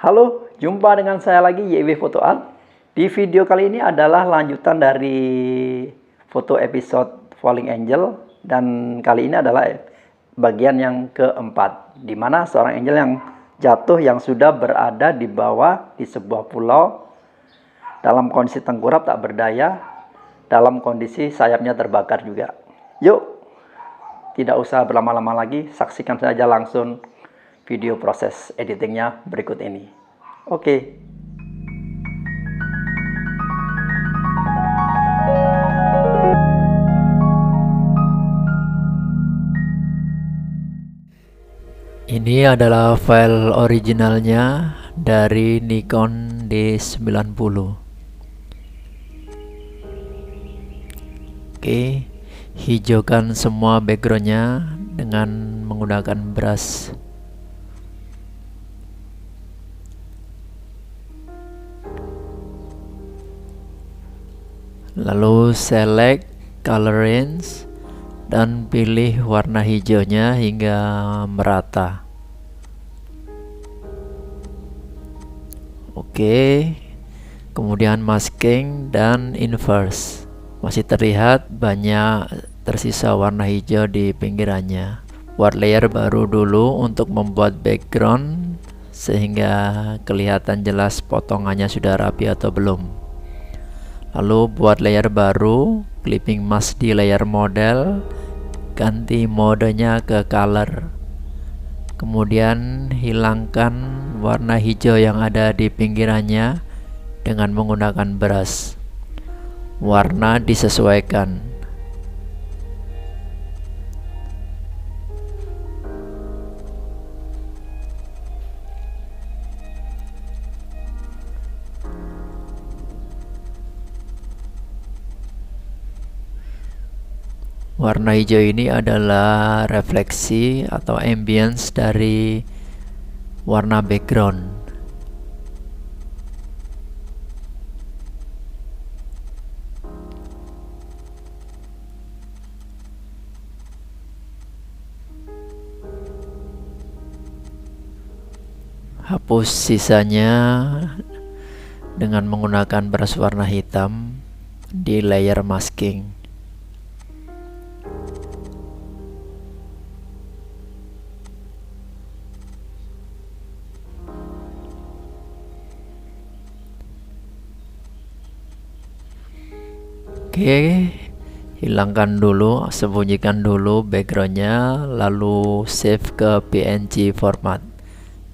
Halo, jumpa dengan saya lagi YW Photo Art. Di video kali ini adalah lanjutan dari foto episode Falling Angel, dan kali ini adalah bagian yang keempat, di mana seorang angel yang jatuh yang sudah berada di bawah di sebuah pulau dalam kondisi tengkurap tak berdaya, dalam kondisi sayapnya terbakar juga. Yuk, tidak usah berlama-lama lagi, saksikan saja langsung video proses editingnya berikut ini. Oke. Ini adalah file originalnya dari Nikon D90. Oke, hijaukan semua backgroundnya dengan menggunakan brush. Lalu select color range dan pilih warna hijaunya hingga merata. Oke, kemudian masking dan inverse. Masih terlihat banyak tersisa warna hijau di pinggirannya. Buat layer baru dulu untuk membuat background sehingga kelihatan jelas potongannya sudah rapi atau belum. Lalu buat layer baru, clipping mask di layer model, ganti modenya ke color. Kemudian hilangkan warna hijau yang ada di pinggirannya dengan menggunakan brush. Warna disesuaikan. Warna hijau ini adalah refleksi atau ambience dari warna background. Hapus sisanya dengan menggunakan brush warna hitam di layer masking. Oke, hilangkan dulu, sembunyikan dulu backgroundnya, lalu save ke PNG format.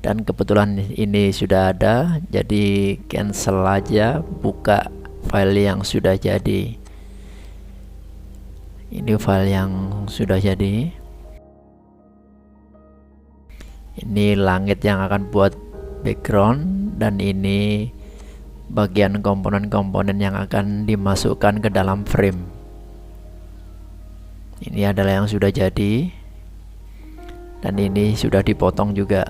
Dan kebetulan ini sudah ada, jadi cancel aja, buka file yang sudah jadi. Ini file yang sudah jadi. Ini langit yang akan buat background, dan ini bagian komponen-komponen yang akan dimasukkan ke dalam frame. Ini adalah yang sudah jadi, dan ini sudah dipotong juga.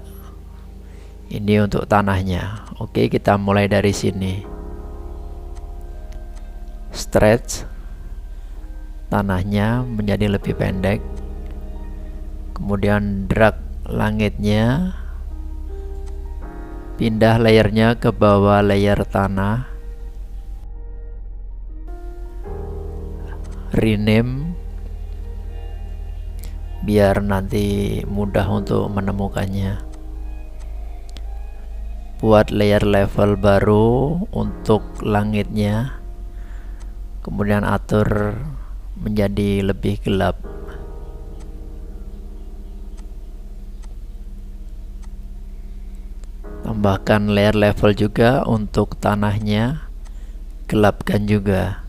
Ini untuk tanahnya. Oke, kita mulai dari sini. Stretch tanahnya menjadi lebih pendek, kemudian drag langitnya, pindah layernya ke bawah layer tanah, rename biar nanti mudah untuk menemukannya. Buat layer level baru untuk langitnya, kemudian atur menjadi lebih gelap. Tambahkan layer level juga untuk tanahnya, gelapkan juga.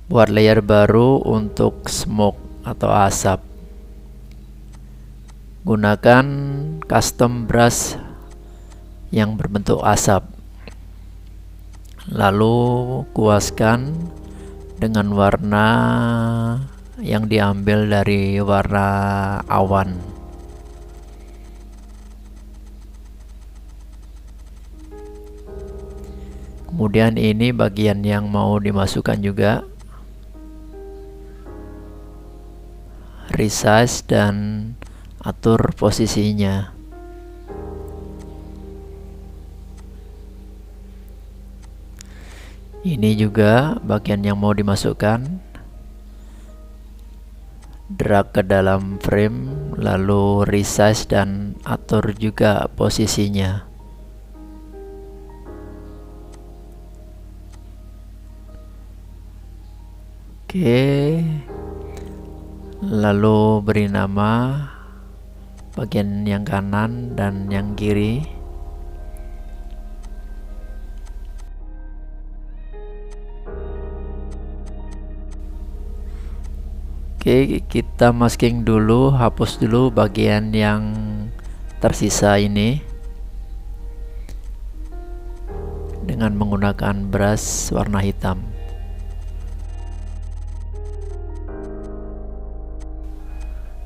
Buat layer baru untuk smoke atau asap, gunakan custom brush yang berbentuk asap, lalu kuaskan dengan warna yang diambil dari warna awan. Kemudian ini bagian yang mau dimasukkan juga, resize dan atur posisinya. Ini juga bagian yang mau dimasukkan. Drag ke dalam frame, lalu resize dan atur juga posisinya. Oke, lalu beri nama bagian yang kanan dan yang kiri. Oke, kita masking dulu, hapus dulu bagian yang tersisa ini dengan menggunakan brush warna hitam.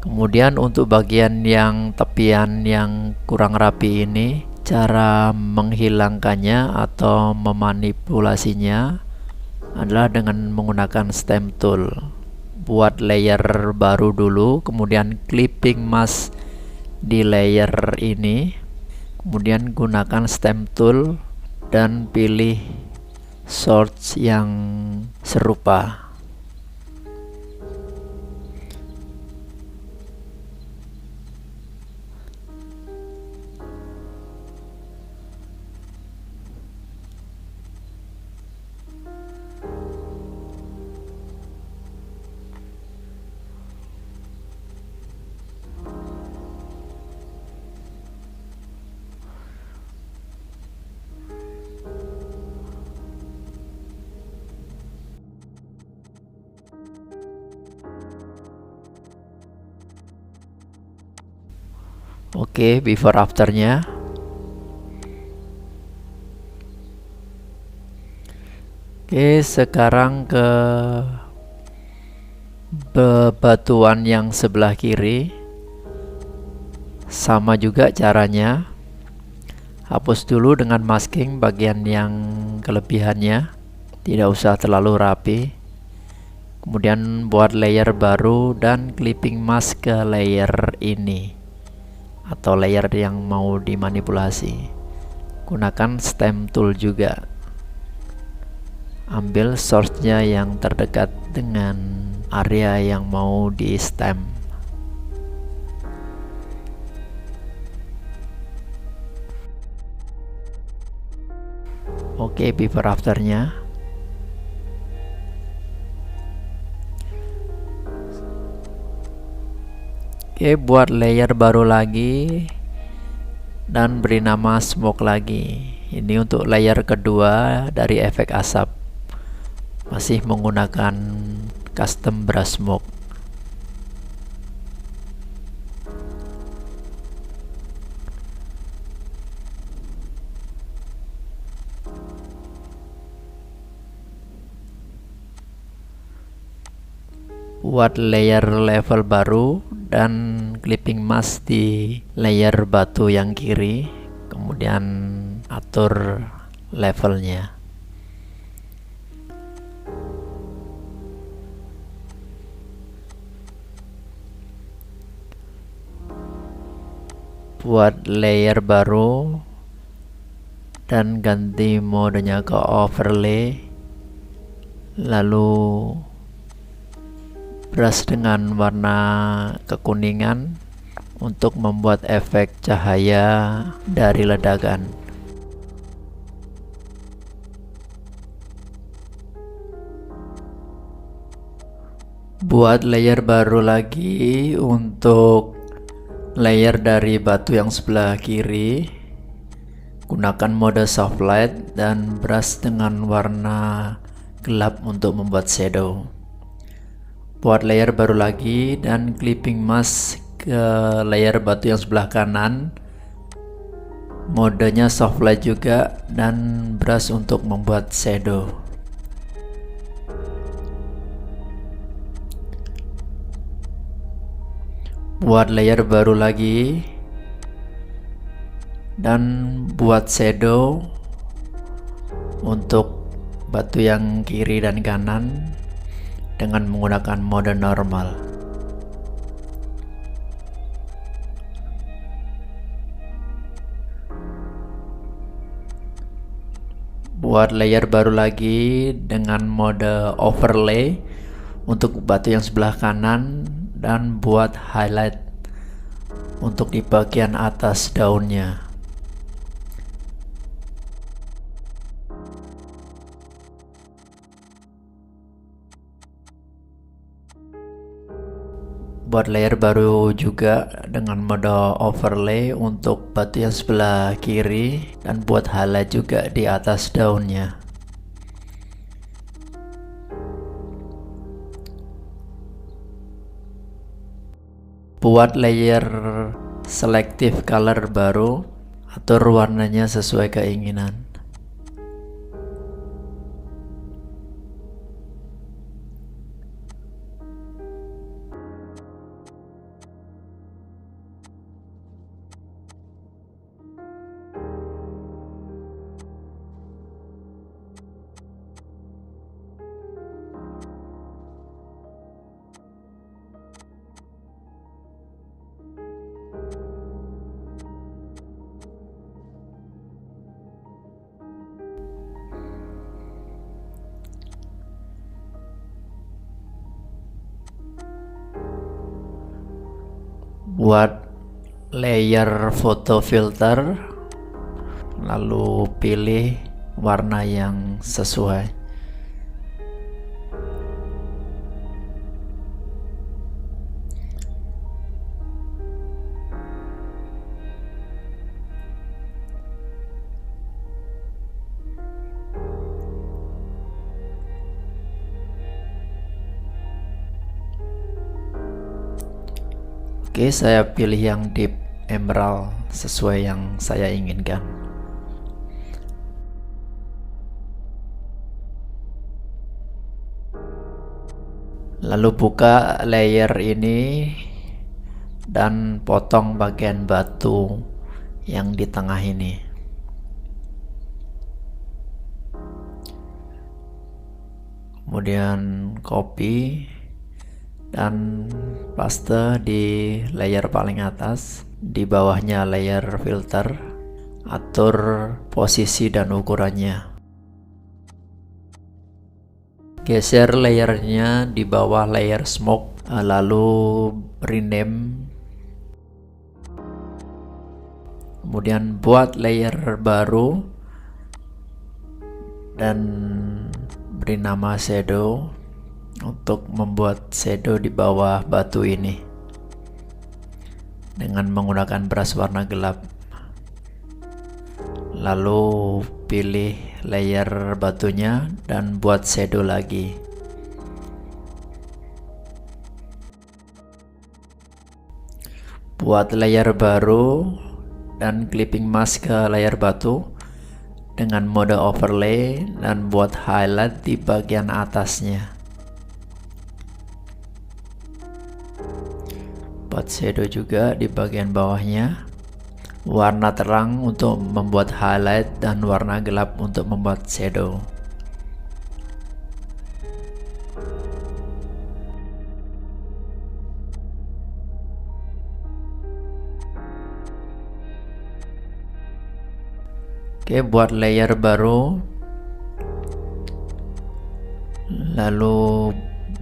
Kemudian untuk bagian yang tepian yang kurang rapi ini, cara menghilangkannya atau memanipulasinya adalah dengan menggunakan stamp tool. Buat layer baru dulu, kemudian clipping mask di layer ini, kemudian gunakan stamp tool dan pilih source yang serupa. Oke, before afternya. Oke, sekarang ke bebatuan yang sebelah kiri. Sama juga caranya. Hapus dulu dengan masking bagian yang kelebihannya, tidak usah terlalu rapi. Kemudian buat layer baru dan clipping mask ke layer ini atau layer yang mau dimanipulasi. Gunakan stamp tool juga. Ambil source-nya yang terdekat dengan area yang mau di stamp. Oke, before afternya. Oke, buat layer baru lagi dan beri nama smoke lagi. Ini untuk layer kedua dari efek asap. Masih menggunakan custom brush smoke. Buat layer level baru dan clipping mask di layer batu yang kiri, kemudian atur levelnya. Buat layer baru dan ganti modenya ke overlay, lalu brush dengan warna kekuningan untuk membuat efek cahaya dari ledakan. Buat layer baru lagi untuk layer dari batu yang sebelah kiri, gunakan mode soft light dan brush dengan warna gelap untuk membuat shadow. Buat layer baru lagi dan clipping mask ke layer batu yang sebelah kanan, modenya soft light juga dan brush untuk membuat shadow. Buat layer baru lagi dan buat shadow untuk batu yang kiri dan kanan dengan menggunakan mode normal. Buat layer baru lagi dengan mode overlay untuk batu yang sebelah kanan, dan buat highlight untuk di bagian atas daunnya. Buat layer baru juga dengan mode overlay untuk batu yang sebelah kiri, dan buat highlight juga di atas daunnya. Buat layer selective color baru, atur warnanya sesuai keinginan. Buat layer photo filter, lalu pilih warna yang sesuai. Oke, saya pilih yang deep emerald sesuai yang saya inginkan. Lalu buka layer ini dan potong bagian batu yang di tengah ini. Kemudian copy dan paste di layer paling atas, di bawahnya layer filter. Atur posisi dan ukurannya. Geser layernya di bawah layer smoke, lalu rename. Kemudian buat layer baru dan beri nama shadow untuk membuat shadow di bawah batu ini dengan menggunakan brush warna gelap. Lalu pilih layer batunya dan buat shadow lagi. Buat layer baru dan clipping mask ke layer batu dengan mode overlay, dan buat highlight di bagian atasnya. Buat shadow juga di bagian bawahnya. Warna terang untuk membuat highlight dan warna gelap untuk membuat shadow. Oke, buat layer baru, lalu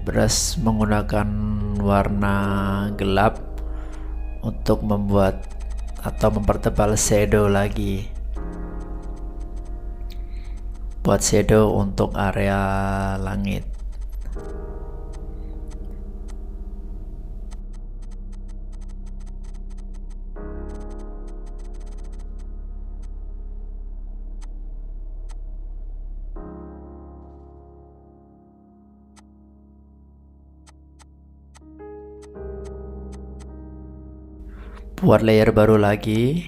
brush menggunakan warna gelap untuk membuat atau mempertebal shadow lagi. Buat shadow untuk area langit. Buat layer baru lagi.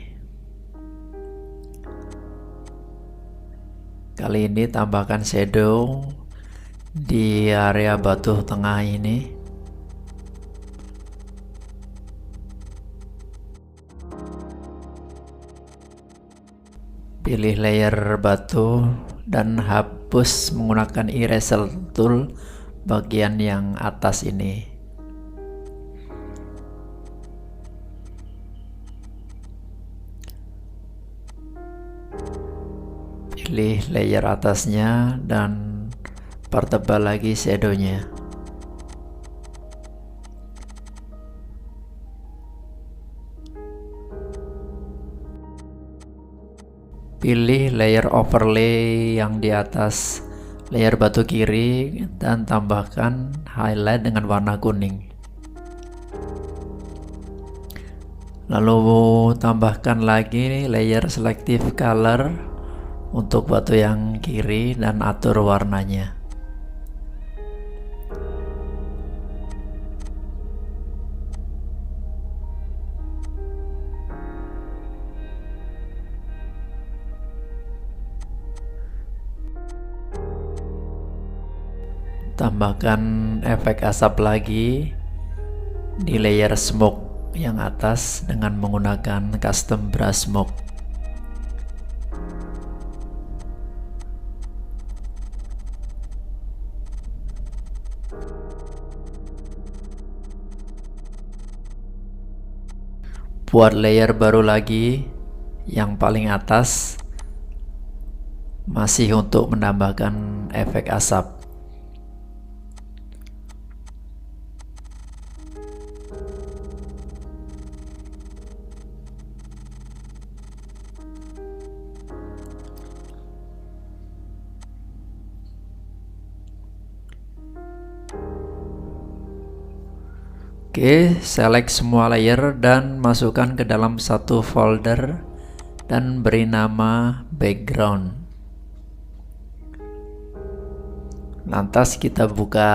Kali ini tambahkan shadow di area batu tengah ini. Pilih layer batu dan hapus menggunakan eraser tool bagian yang atas ini. pilih layer atasnya dan pertebal lagi shadownya. Pilih layer overlay yang di atas layer batu kiri dan tambahkan highlight dengan warna kuning. Lalu tambahkan lagi layer selective color untuk batu yang kiri dan atur warnanya. Tambahkan efek asap lagi di layer smoke yang atas dengan menggunakan custom brush smoke. Buat layer baru lagi yang paling atas, masih untuk menambahkan efek asap. Oke, select semua layer dan masukkan ke dalam satu folder dan beri nama background. Lantas kita buka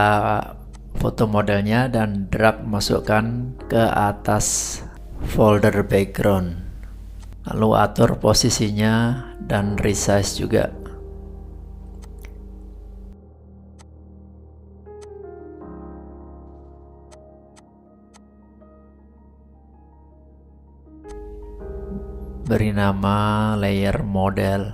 foto modelnya dan drag masukkan ke atas folder background. Lalu atur posisinya dan resize juga. Beri nama layer model.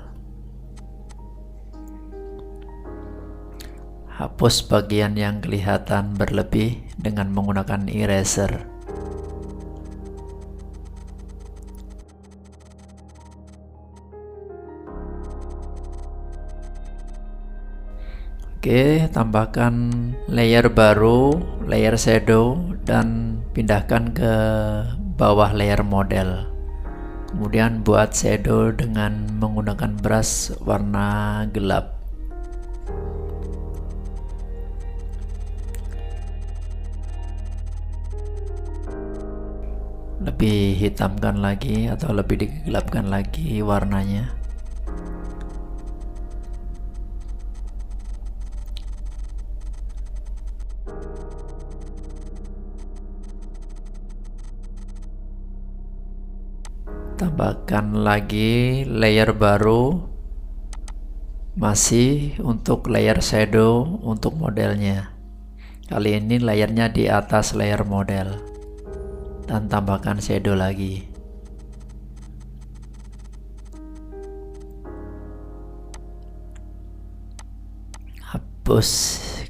Hapus bagian yang kelihatan berlebih dengan menggunakan eraser. Oke, tambahkan layer baru, layer shadow, dan pindahkan ke bawah layer model. Kemudian buat shadow dengan menggunakan brush warna gelap. Lebih hitamkan lagi atau lebih digelapkan lagi warnanya. Tambahkan lagi layer baru, masih untuk layer shadow untuk modelnya. Kali ini layernya di atas layer model, dan tambahkan shadow lagi. Hapus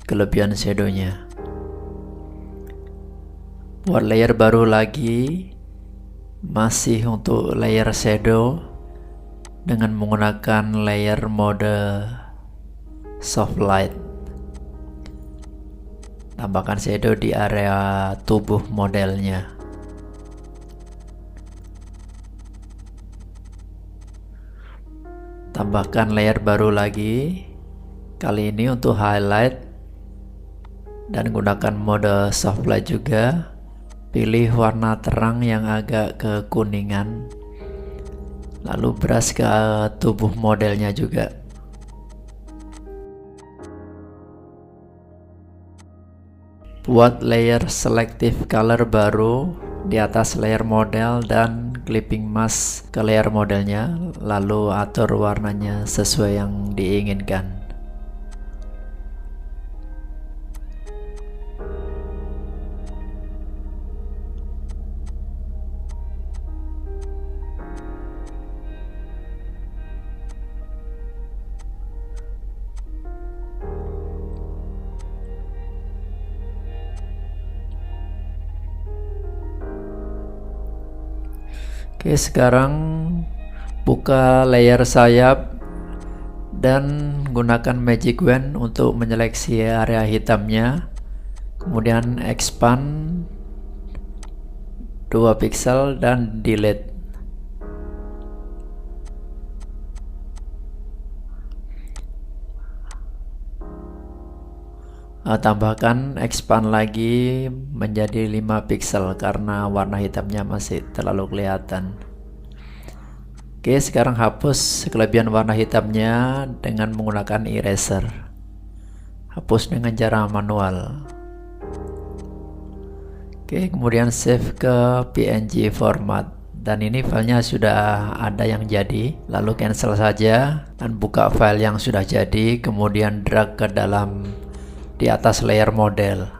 kelebihan shadownya. Buat layer baru lagi, masih untuk layer shadow dengan menggunakan layer mode soft light. Tambahkan shadow di area tubuh modelnya. Tambahkan layer baru lagi, kali ini untuk highlight, dan gunakan mode soft light juga. Pilih warna terang yang agak kekuningan, lalu brush ke tubuh modelnya juga. Buat layer selective color baru di atas layer model dan clipping mask ke layer modelnya, lalu atur warnanya sesuai yang diinginkan. Oke, sekarang buka layer sayap dan gunakan magic wand untuk menyeleksi area hitamnya, kemudian expand 2 pixel dan delete. Tambahkan expand lagi menjadi 5 pixel karena warna hitamnya masih terlalu kelihatan. Oke, sekarang hapus kelebihan warna hitamnya dengan menggunakan eraser. Hapus dengan cara manual. Oke, kemudian save ke PNG format. Dan ini filenya sudah ada yang jadi. Lalu cancel saja dan buka file yang sudah jadi, kemudian drag ke dalam di atas layer model.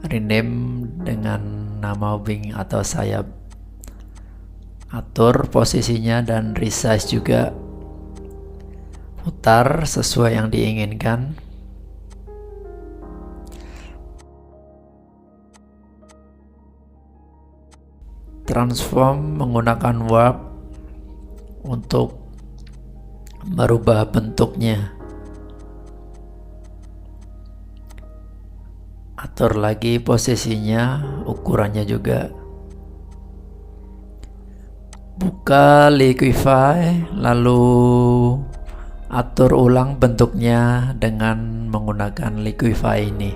Rename dengan nama wing atau sayap. Atur posisinya dan resize juga. Putar sesuai yang diinginkan. Transform menggunakan warp untuk merubah bentuknya. Atur lagi posisinya, ukurannya juga. Buka Liquify, lalu atur ulang bentuknya dengan menggunakan Liquify ini.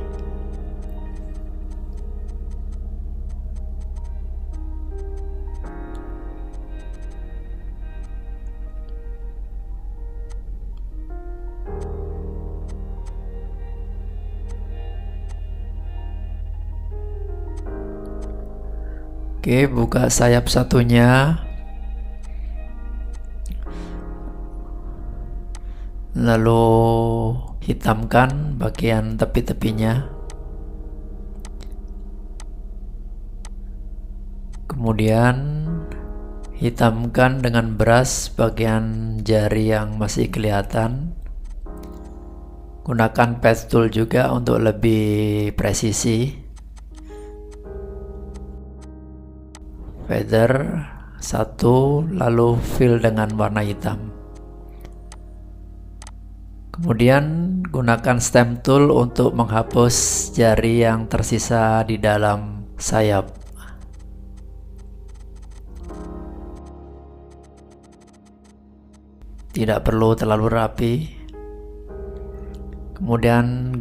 Oke, buka sayap satunya. Lalu hitamkan bagian tepi-tepinya. Kemudian hitamkan dengan brush bagian jari yang masih kelihatan. Gunakan path tool juga untuk lebih presisi. Feather 1, lalu fill dengan warna hitam. Kemudian gunakan stem tool untuk menghapus jari yang tersisa di dalam sayap. Tidak perlu terlalu rapi. Kemudian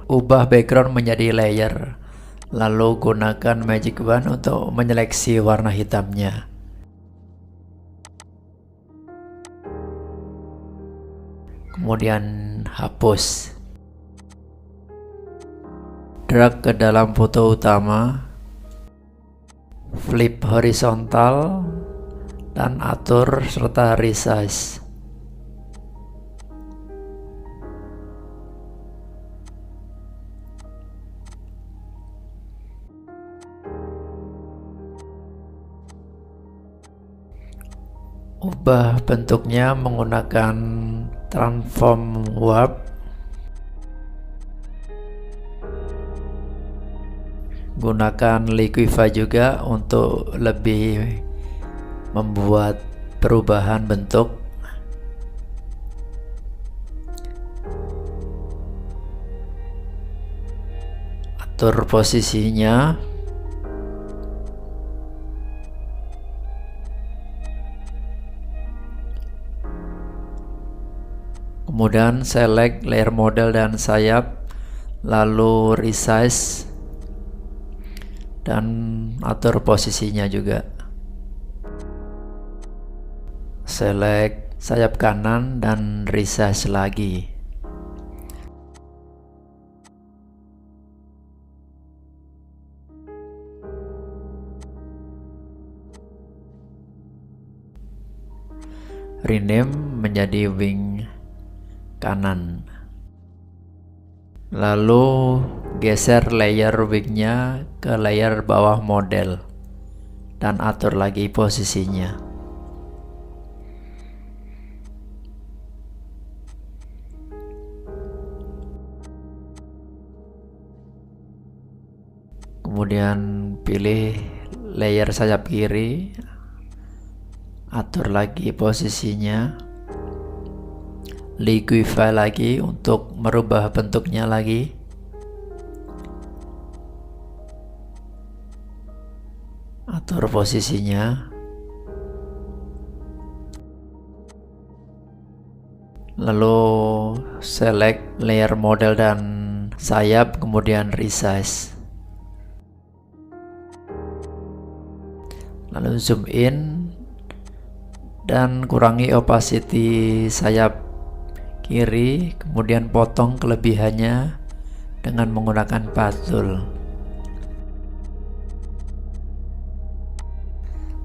ubah background menjadi layer. Lalu gunakan magic wand untuk menyeleksi warna hitamnya. Kemudian hapus. Drag ke dalam foto utama. Flip horizontal dan atur serta resize. Ubah bentuknya menggunakan transform warp. Gunakan Liquify juga untuk lebih membuat perubahan bentuk. Atur posisinya. Kemudian select layer model dan sayap, lalu resize dan atur posisinya juga. Select sayap kanan dan resize lagi. Rename menjadi wing kanan. Lalu geser layer wingnya ke layer bawah model dan atur lagi posisinya. Kemudian pilih layer sayap kiri, atur lagi posisinya. liquify lagi untuk merubah bentuknya lagi. Atur posisinya. Lalu select layer model dan sayap, kemudian resize. Lalu zoom in dan kurangi opacity sayap kiri, kemudian potong kelebihannya dengan menggunakan path tool.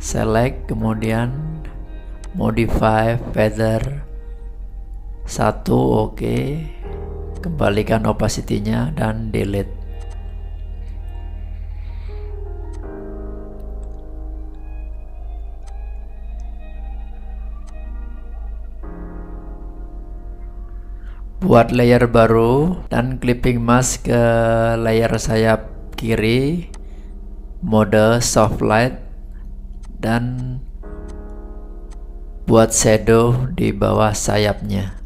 Select, kemudian modify feather 1, oke. Kembalikan opacity-nya dan delete. Buat layer baru dan clipping mask ke layer sayap kiri, mode soft light, dan buat shadow di bawah sayapnya.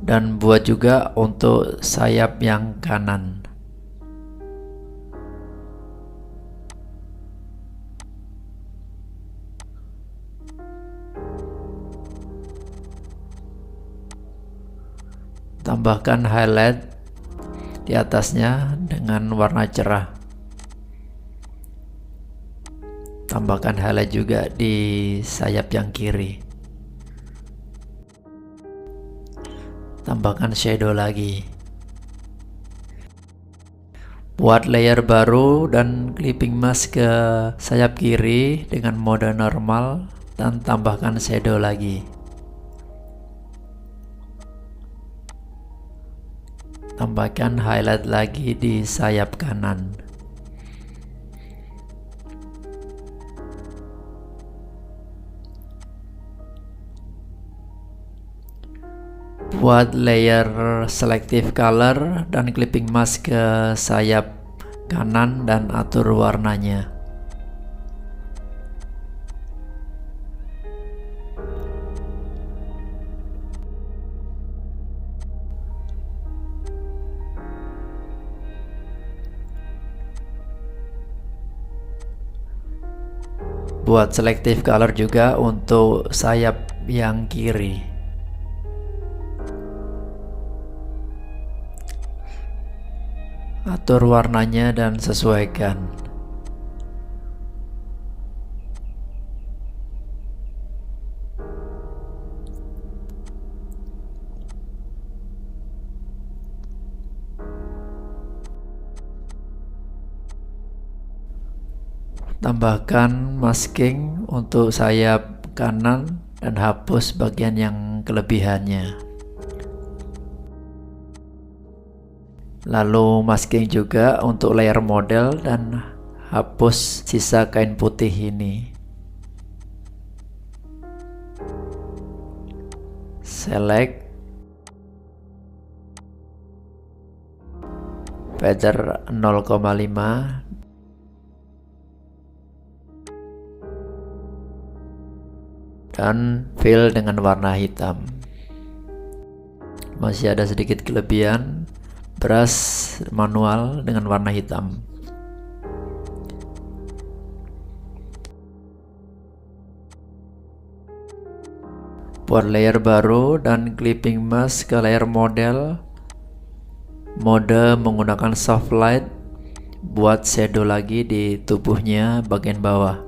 Dan buat juga untuk sayap yang kanan. Tambahkan highlight di atasnya dengan warna cerah. Tambahkan highlight juga di sayap yang kiri. Tambahkan shadow lagi. Buat layer baru dan clipping mask ke sayap kiri dengan mode normal dan tambahkan shadow lagi. Tambahkan highlight lagi di sayap kanan. Buat layer selective color dan clipping mask ke sayap kanan dan atur warnanya. Buat selective color juga untuk sayap yang kiri. Atur warnanya dan sesuaikan. Tambahkan masking untuk sayap kanan dan hapus bagian yang kelebihannya. Lalu masking juga untuk layer model dan hapus sisa kain putih ini. Select, feather 0,5, dan fill dengan warna hitam. Masih ada sedikit kelebihan. Brush manual dengan warna hitam. Buat layer baru dan clipping mask ke layer model, mode menggunakan soft light. Buat shadow lagi di tubuhnya bagian bawah.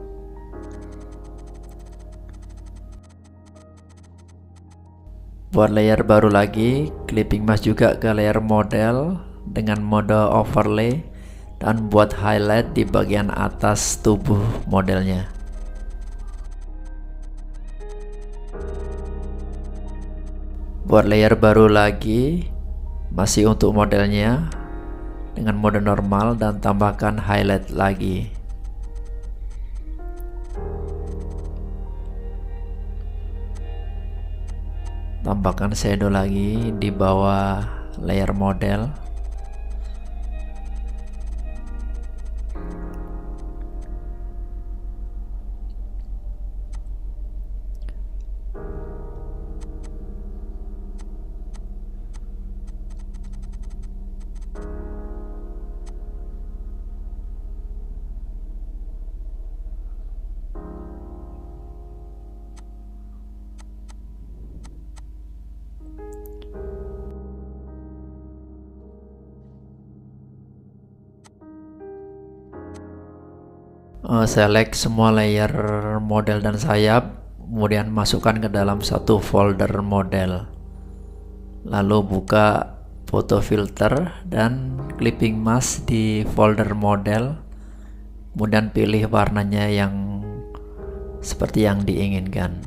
Buat layer baru lagi, clipping mask juga ke layer model dengan mode overlay dan buat highlight di bagian atas tubuh modelnya. Buat layer baru lagi, masih untuk modelnya dengan mode normal dan tambahkan highlight lagi. Tambahkan shadow lagi di bawah layer model. select semua layer model dan sayap, kemudian masukkan ke dalam satu folder model. Lalu buka photo filter dan clipping mask di folder model, kemudian pilih warnanya yang seperti yang diinginkan.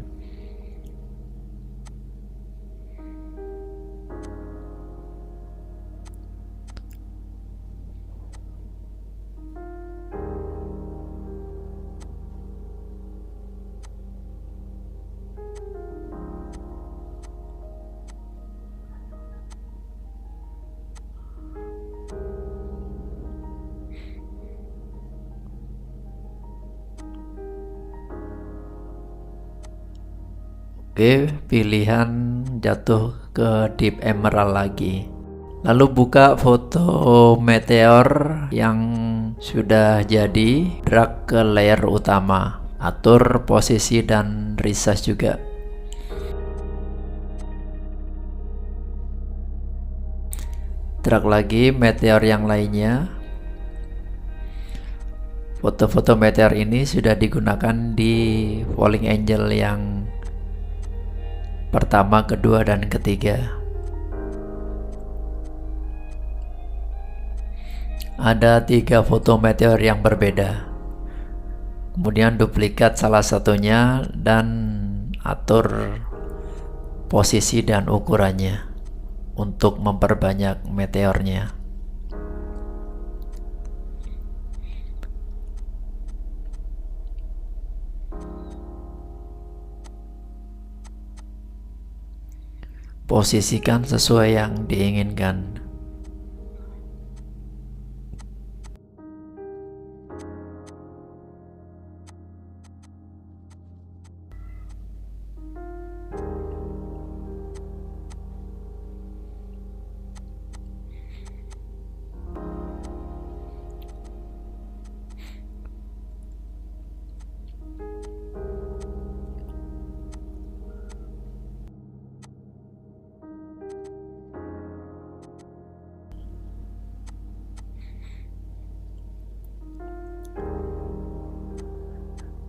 Oke, pilihan jatuh ke deep emerald lagi. Lalu buka foto meteor yang sudah jadi, drag ke layer utama. Atur posisi dan resize juga. Drag lagi meteor yang lainnya. Foto-foto meteor ini sudah digunakan di Falling Angel yang pertama, kedua, dan ketiga. Ada 3 foto meteor yang berbeda. Kemudian duplikat salah satunya dan atur posisi dan ukurannya untuk memperbanyak meteornya. Posisikan sesuai yang diinginkan.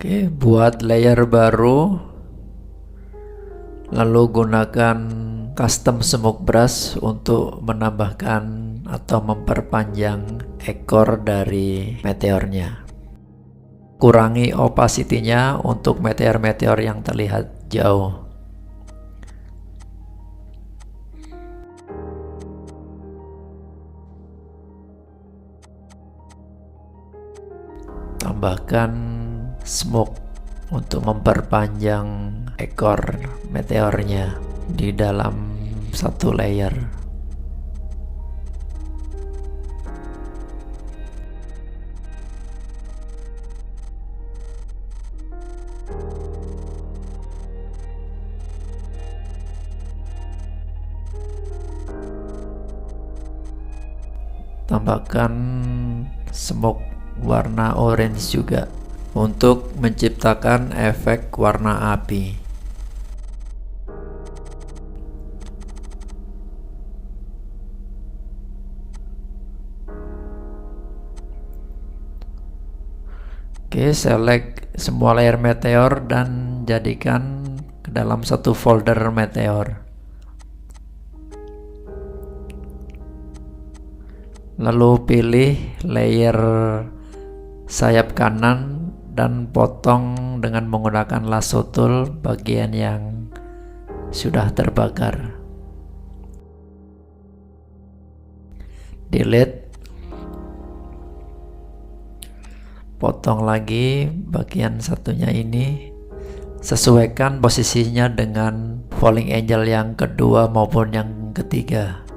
Oke, buat layer baru, lalu gunakan custom smoke brush untuk menambahkan atau memperpanjang ekor dari meteornya. Kurangi opacity-nya untuk meteor-meteor yang terlihat jauh. Tambahkan smoke untuk memperpanjang ekor meteornya di dalam satu layer. Tambahkan smoke warna orange juga untuk menciptakan efek warna api. Oke, select semua layer meteor dan jadikan ke dalam satu folder meteor. Lalu pilih layer sayap kanan dan potong dengan menggunakan lasso tool bagian yang sudah terbakar. Delete. Potong lagi bagian satunya ini. Sesuaikan posisinya dengan Falling Angel yang kedua maupun yang ketiga.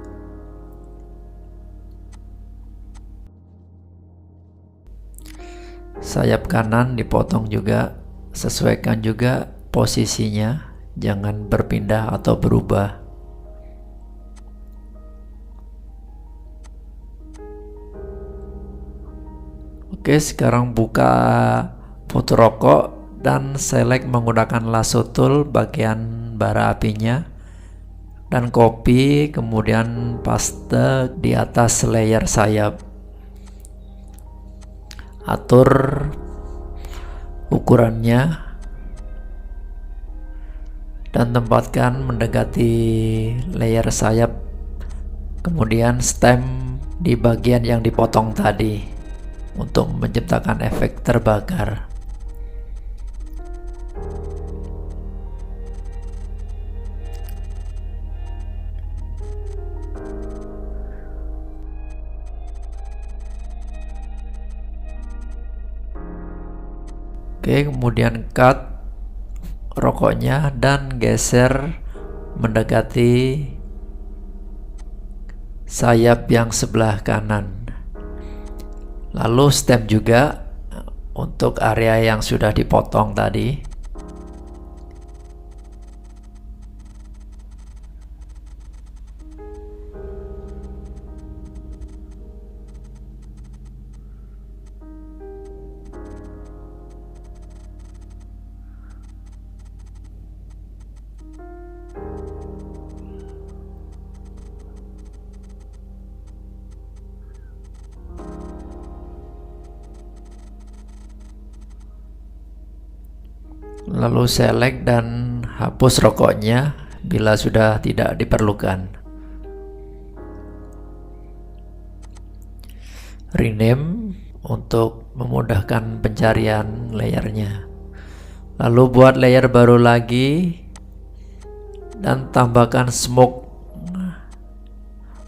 Sayap kanan dipotong juga, sesuaikan juga posisinya, jangan berpindah atau berubah. Oke, sekarang buka foto rokok dan select menggunakan lasso tool bagian bara apinya dan copy, kemudian paste di atas layer sayap. Atur ukurannya dan tempatkan mendekati layer sayap, kemudian stem di bagian yang dipotong tadi untuk menciptakan efek terbakar. Oke, kemudian cut rokoknya dan geser mendekati sayap yang sebelah kanan. Lalu stem juga untuk area yang sudah dipotong tadi. Lalu select dan hapus rokoknya bila sudah tidak diperlukan. Rename untuk memudahkan pencarian layernya. Lalu buat layer baru lagi dan tambahkan smoke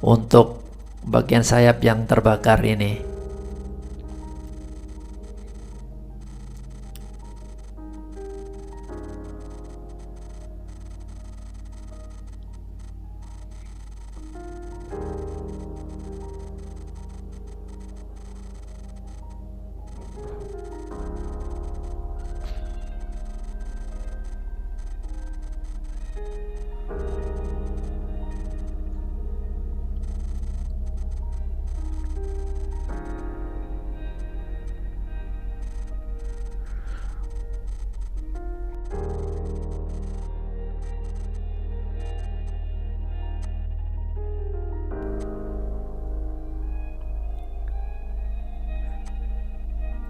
untuk bagian sayap yang terbakar ini.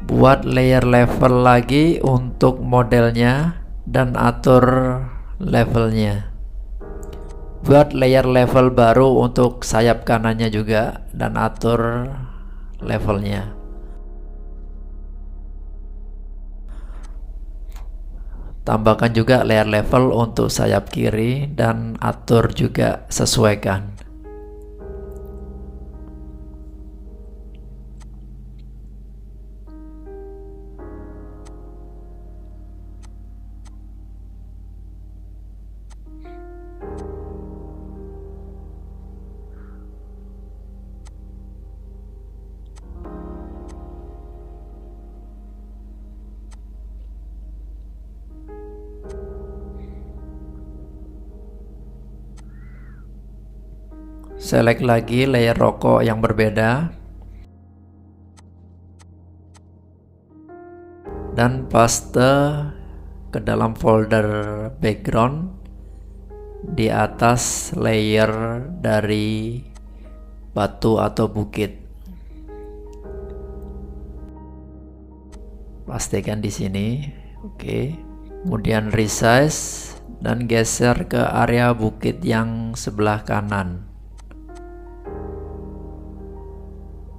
Buat layer level lagi untuk modelnya dan atur levelnya. Buat layer level baru untuk sayap kanannya juga dan atur levelnya. Tambahkan juga layer level untuk sayap kiri dan atur juga sesuaikan. Select lagi layer rokok yang berbeda dan paste ke dalam folder background di atas layer dari batu atau bukit. Pastikan di sini. Oke. Kemudian resize dan geser ke area bukit yang sebelah kanan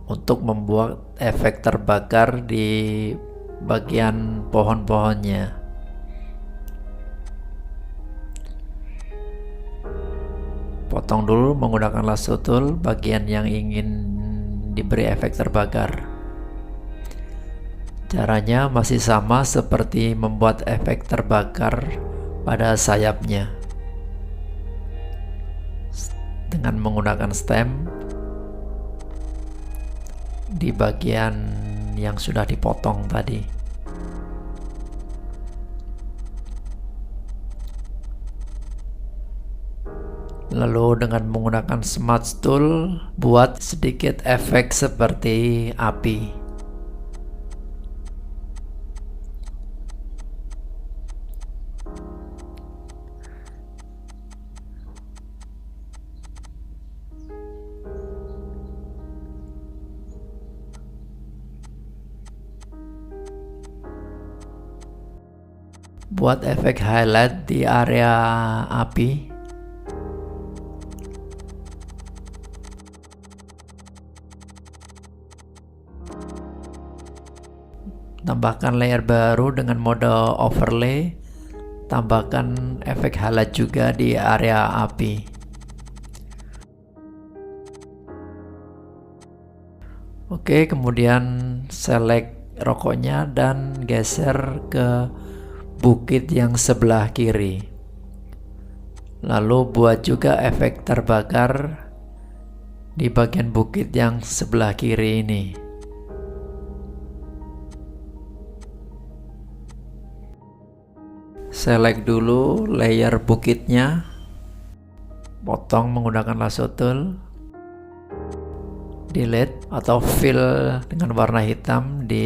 untuk membuat efek terbakar di bagian pohon-pohonnya. Potong dulu menggunakan lasso tool bagian yang ingin diberi efek terbakar. Caranya masih sama seperti membuat efek terbakar pada sayapnya dengan menggunakan stem di bagian yang sudah dipotong tadi. Lalu dengan menggunakan smudge tool buat sedikit efek seperti api. Buat efek highlight di area api. Tambahkan layer baru dengan mode overlay. Tambahkan efek highlight juga di area api. Oke, kemudian select rokoknya dan geser ke bukit yang sebelah kiri. Lalu buat juga efek terbakar di bagian bukit yang sebelah kiri ini. Select dulu layer bukitnya, potong menggunakan lasso tool, delete atau fill dengan warna hitam di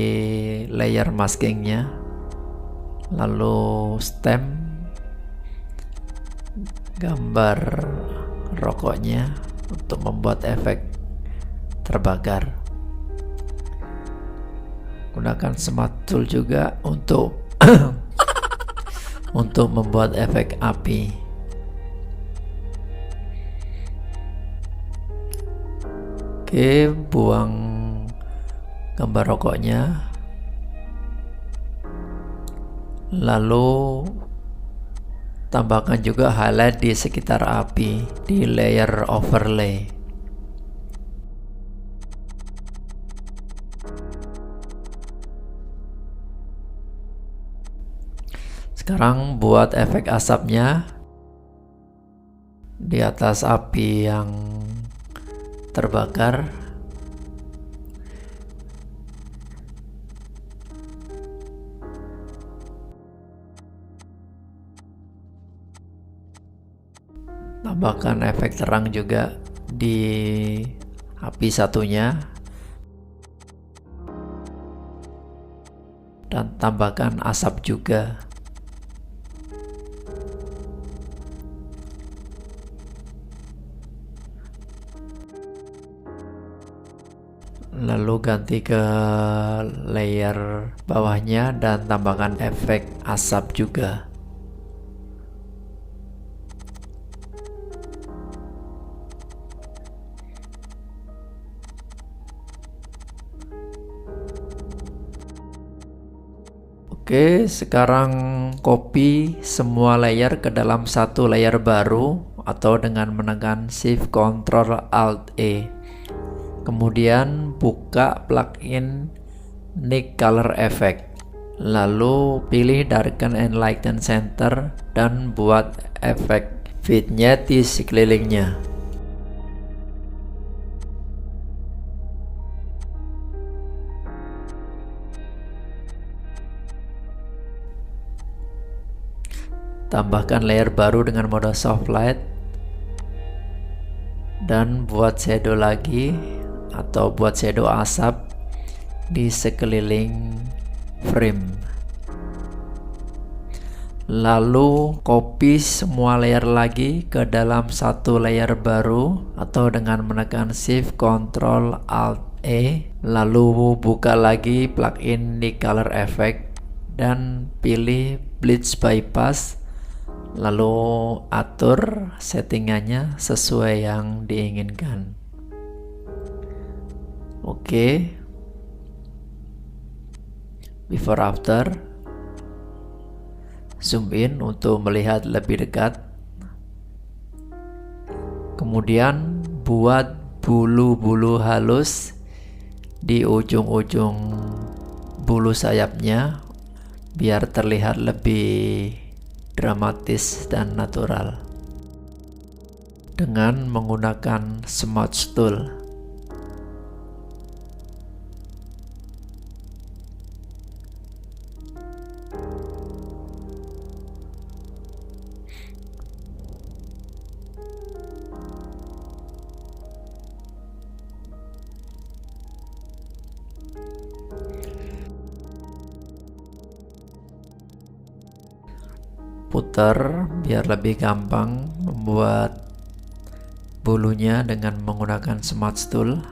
layer maskingnya, lalu stem gambar rokoknya untuk membuat efek terbakar. Gunakan smart tool juga untuk untuk membuat efek api. Oke, buang gambar rokoknya. Lalu tambahkan juga highlight di sekitar api di layer overlay. Sekarang buat efek asapnya di atas api yang terbakar. Tambahkan efek terang juga di api satunya. Dan tambahkan asap juga. Lalu ganti ke layer bawahnya dan tambahkan efek asap juga. Oke, sekarang copy semua layer ke dalam satu layer baru atau dengan menekan Shift Ctrl Alt E. Kemudian buka plugin Nick Color Effect. Lalu pilih Darken and Lighten Center dan buat efek vignette di sekelilingnya. Tambahkan layer baru dengan mode soft light dan buat shadow lagi atau buat shadow asap di sekeliling frame. Lalu copy semua layer lagi ke dalam satu layer baru atau dengan menekan Shift Ctrl Alt E. Lalu buka lagi plugin di Color Effect dan pilih Bleach Bypass. Lalu atur settingannya sesuai yang diinginkan. Oke. Before after. Zoom in untuk melihat lebih dekat. Kemudian buat bulu-bulu halus di ujung-ujung bulu sayapnya biar terlihat lebih dramatis dan natural dengan menggunakan smudge tool. Putar biar lebih gampang membuat bulunya dengan menggunakan smudge tool.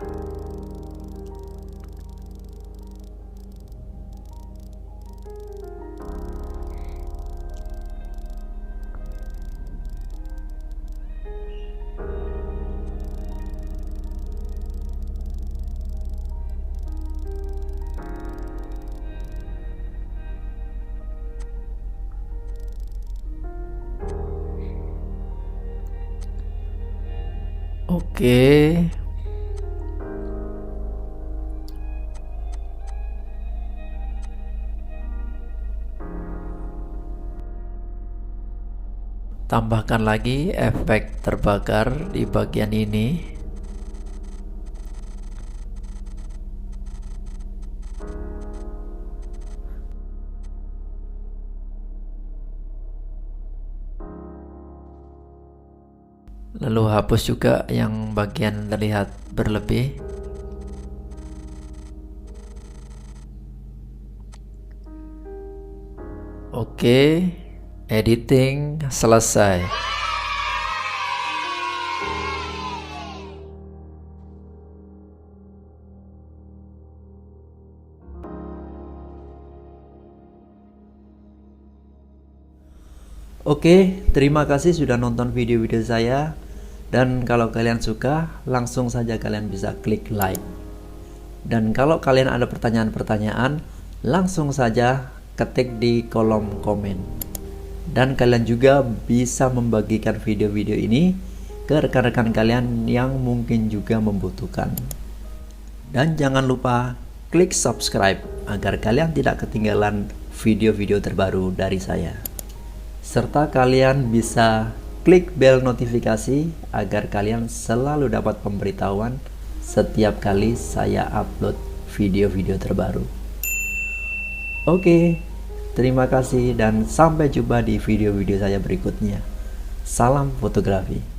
Oke. Tambahkan lagi efek terbakar di bagian ini. Lalu hapus juga yang bagian terlihat berlebih. Oke, editing selesai. Oke, terima kasih sudah nonton video-video saya. Dan kalau kalian suka, langsung saja kalian bisa klik like. Dan kalau kalian ada pertanyaan-pertanyaan, langsung saja ketik di kolom komen. Dan kalian juga bisa membagikan video-video ini ke rekan-rekan kalian yang mungkin juga membutuhkan. Dan jangan lupa klik subscribe agar kalian tidak ketinggalan video-video terbaru dari saya. Serta kalian bisa klik bel notifikasi agar kalian selalu dapat pemberitahuan setiap kali saya upload video-video terbaru. Oke, terima kasih dan sampai jumpa di video-video saya berikutnya. Salam fotografi.